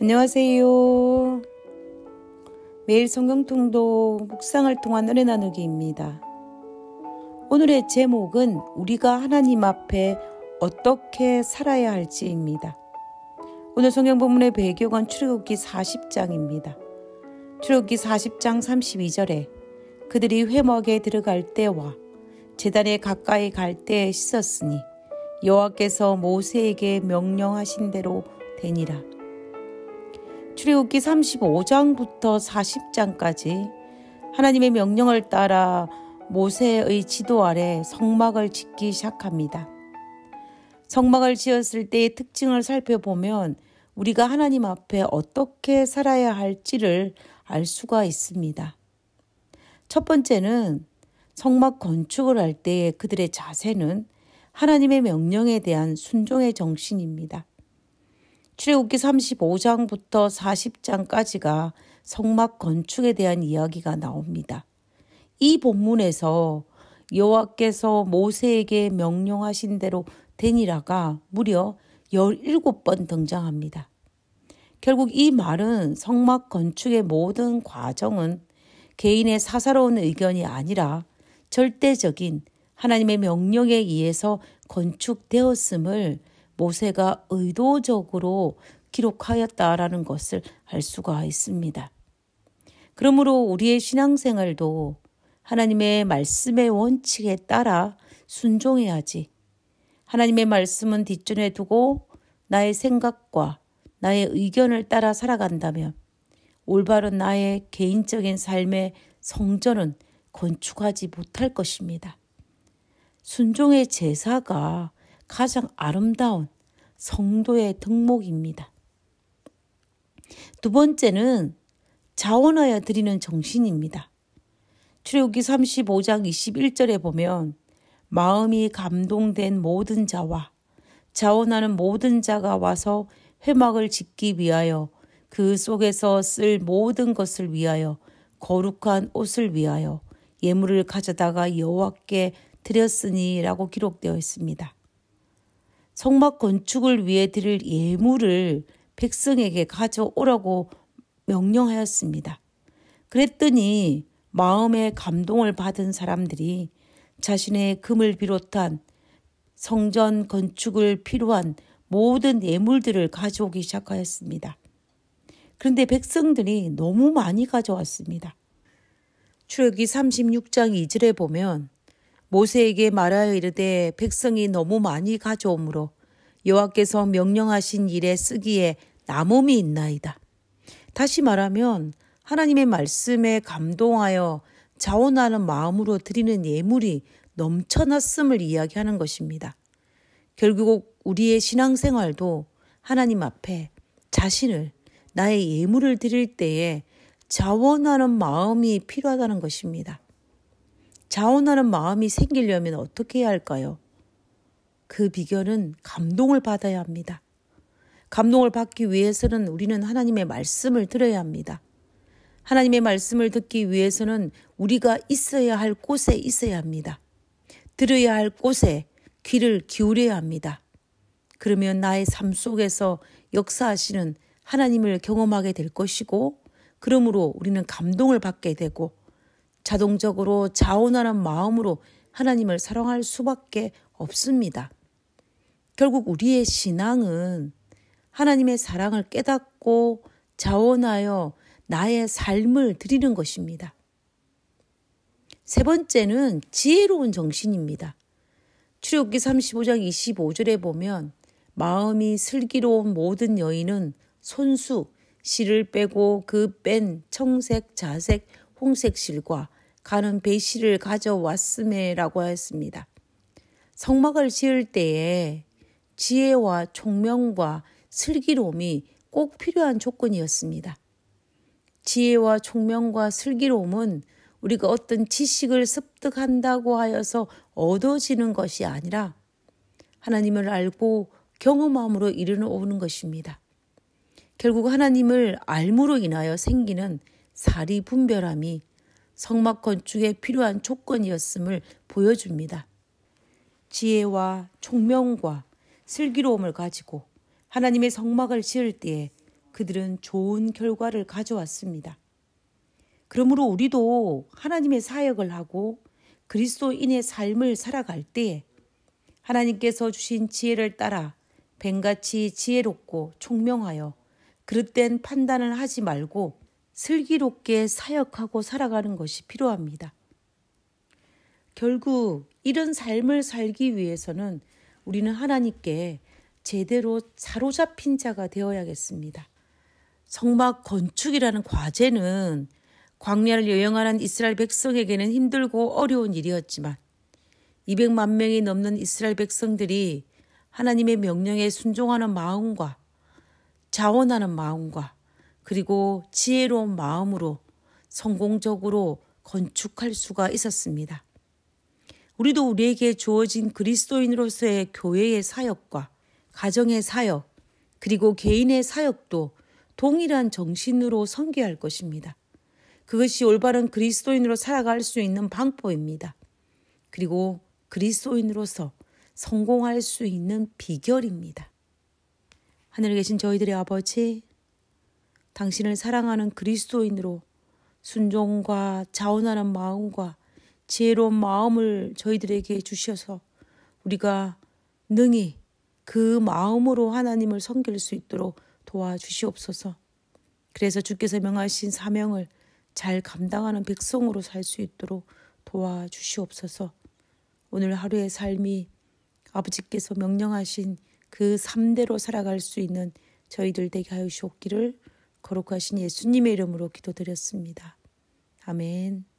안녕하세요. 매일 성경통독 묵상을 통한 은혜 나누기입니다. 오늘의 제목은 우리가 하나님 앞에 어떻게 살아야 할지입니다. 오늘 성경 본문의 배경은 출애굽기 40장입니다. 출애굽기 40장 32절에 그들이 회막에 들어갈 때와 제단에 가까이 갈 때에 씻었으니 여호와께서 모세에게 명령하신 대로 되니라. 출애굽기 35장부터 40장까지 하나님의 명령을 따라 모세의 지도 아래 성막을 짓기 시작합니다. 성막을 지었을 때의 특징을 살펴보면 우리가 하나님 앞에 어떻게 살아야 할지를 알 수가 있습니다. 첫 번째는 성막 건축을 할 때의 그들의 자세는 하나님의 명령에 대한 순종의 정신입니다. 출애굽기 35장부터 40장까지가 성막 건축에 대한 이야기가 나옵니다. 이 본문에서 여호와께서 모세에게 명령하신 대로 되니라가 무려 17번 등장합니다. 결국 이 말은 성막 건축의 모든 과정은 개인의 사사로운 의견이 아니라 절대적인 하나님의 명령에 의해서 건축되었음을 모세가 의도적으로 기록하였다라는 것을 알 수가 있습니다. 그러므로 우리의 신앙생활도 하나님의 말씀의 원칙에 따라 순종해야지. 하나님의 말씀은 뒷전에 두고 나의 생각과 나의 의견을 따라 살아간다면 올바른 나의 개인적인 삶의 성전은 건축하지 못할 것입니다. 순종의 제사가 가장 아름다운 성도의 덕목입니다. 두 번째는 자원하여 드리는 정신입니다. 출애굽기 35장 21절에 보면 마음이 감동된 모든 자와 자원하는 모든 자가 와서 회막을 짓기 위하여 그 속에서 쓸 모든 것을 위하여 거룩한 옷을 위하여 예물을 가져다가 여호와께 드렸으니라고 기록되어 있습니다. 성막 건축을 위해 드릴 예물을 백성에게 가져오라고 명령하였습니다. 그랬더니 마음의 감동을 받은 사람들이 자신의 금을 비롯한 성전 건축을 필요한 모든 예물들을 가져오기 시작하였습니다. 그런데 백성들이 너무 많이 가져왔습니다. 출애굽기 36장 2절에 보면 모세에게 말하여 이르되 백성이 너무 많이 가져오므로 여호와께서 명령하신 일에 쓰기에 남음이 있나이다. 다시 말하면 하나님의 말씀에 감동하여 자원하는 마음으로 드리는 예물이 넘쳐났음을 이야기하는 것입니다. 결국 우리의 신앙생활도 하나님 앞에 자신을 나의 예물을 드릴 때에 자원하는 마음이 필요하다는 것입니다. 자원하는 마음이 생기려면 어떻게 해야 할까요? 그 비결은 감동을 받아야 합니다. 감동을 받기 위해서는 우리는 하나님의 말씀을 들어야 합니다. 하나님의 말씀을 듣기 위해서는 우리가 있어야 할 곳에 있어야 합니다. 들어야 할 곳에 귀를 기울여야 합니다. 그러면 나의 삶 속에서 역사하시는 하나님을 경험하게 될 것이고, 그러므로 우리는 감동을 받게 되고 자동적으로 자원하는 마음으로 하나님을 사랑할 수밖에 없습니다. 결국 우리의 신앙은 하나님의 사랑을 깨닫고 자원하여 나의 삶을 드리는 것입니다. 세 번째는 지혜로운 정신입니다. 출애굽기 35장 25절에 보면 마음이 슬기로운 모든 여인은 손수, 실을 빼고 그 뺀 청색, 자색, 홍색 실과 가는 배실을 가져왔음에라고 하였습니다. 성막을 지을 때에 지혜와 총명과 슬기로움이 꼭 필요한 조건이었습니다. 지혜와 총명과 슬기로움은 우리가 어떤 지식을 습득한다고 하여서 얻어지는 것이 아니라 하나님을 알고 경험함으로 이르러오는 것입니다. 결국 하나님을 알므로 인하여 생기는 사리분별함이 성막 건축에 필요한 조건이었음을 보여줍니다. 지혜와 총명과 슬기로움을 가지고 하나님의 성막을 지을 때에 그들은 좋은 결과를 가져왔습니다. 그러므로 우리도 하나님의 사역을 하고 그리스도인의 삶을 살아갈 때에 하나님께서 주신 지혜를 따라 뱀같이 지혜롭고 총명하여 그릇된 판단을 하지 말고 슬기롭게 사역하고 살아가는 것이 필요합니다. 결국 이런 삶을 살기 위해서는 우리는 하나님께 제대로 사로잡힌 자가 되어야겠습니다. 성막 건축이라는 과제는 광야를 여행하는 이스라엘 백성에게는 힘들고 어려운 일이었지만 200만 명이 넘는 이스라엘 백성들이 하나님의 명령에 순종하는 마음과 자원하는 마음과 그리고 지혜로운 마음으로 성공적으로 건축할 수가 있었습니다. 우리도 우리에게 주어진 그리스도인으로서의 교회의 사역과 가정의 사역 그리고 개인의 사역도 동일한 정신으로 섬겨야 할 것입니다. 그것이 올바른 그리스도인으로 살아갈 수 있는 방법입니다. 그리고 그리스도인으로서 성공할 수 있는 비결입니다. 하늘에 계신 저희들의 아버지, 당신을 사랑하는 그리스도인으로 순종과 자원하는 마음과 지혜로운 마음을 저희들에게 주셔서 우리가 능히 그 마음으로 하나님을 섬길 수 있도록 도와주시옵소서. 그래서 주께서 명하신 사명을 잘 감당하는 백성으로 살 수 있도록 도와주시옵소서. 오늘 하루의 삶이 아버지께서 명령하신 그 3대로 살아갈 수 있는 저희들 되게 하여 주옵기를 거룩하신 예수님의 이름으로 기도드렸습니다. 아멘.